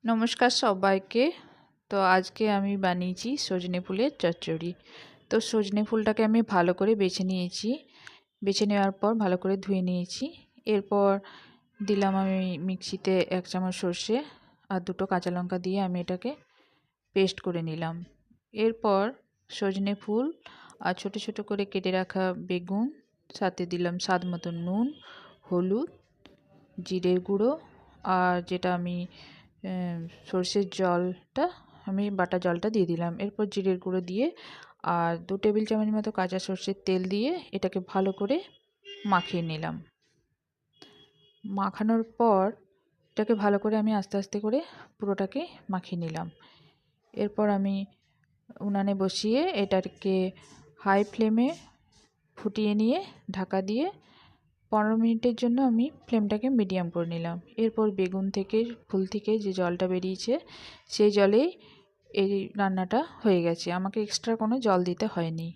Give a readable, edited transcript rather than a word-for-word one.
নমস্কার সবাইকে। তো আজকে আমি বানিয়েছি সজনে ফুলের চচ্চড়ি। তো সজনে ফুলটাকে আমি ভালো করে বেছে নিয়েছি। বেছে নেওয়ার পর ভালো করে ধুয়ে নিয়েছি। এরপর দিলাম আমি মিক্সিতে 1 চামচ সর্ষে আর 2টো কাঁচা লঙ্কা দিয়ে আমি এটাকে পেস্ট করে নিলাম। এরপর সজনে ফুল আর ছোট ছোট করে কেটে রাখা বেগুন, সাথে দিলাম স্বাদ মতো নুন, হলুদ, জিরের গুঁড়ো আর যেটা আমি সর্ষের জলটা আমি বাটা জলটা দিয়ে দিলাম। এরপর জিরের গুঁড়ো দিয়ে আর 2 টেবিল চামচ মতো কাঁচা সর্ষের তেল দিয়ে এটাকে ভালো করে মাখিয়ে নিলাম। মাখানোর পর এটাকে ভালো করে আমি আস্তে আস্তে করে পুরোটাকে মাখিয়ে নিলাম। এরপর আমি উনানে বসিয়ে এটাকে হাই ফ্লেমে ফুটিয়ে নিয়ে ঢাকা দিয়ে 15 মিনিটের জন্য আমি ফ্লেমটাকে মিডিয়াম করে নিলাম। এরপর বেগুন থেকে ফুল থেকে যে জলটা বেরিয়েছে সেই জলেই এই রান্নাটা হয়ে গেছে, আমাকে এক্সট্রা কোনো জল দিতে হয়নি।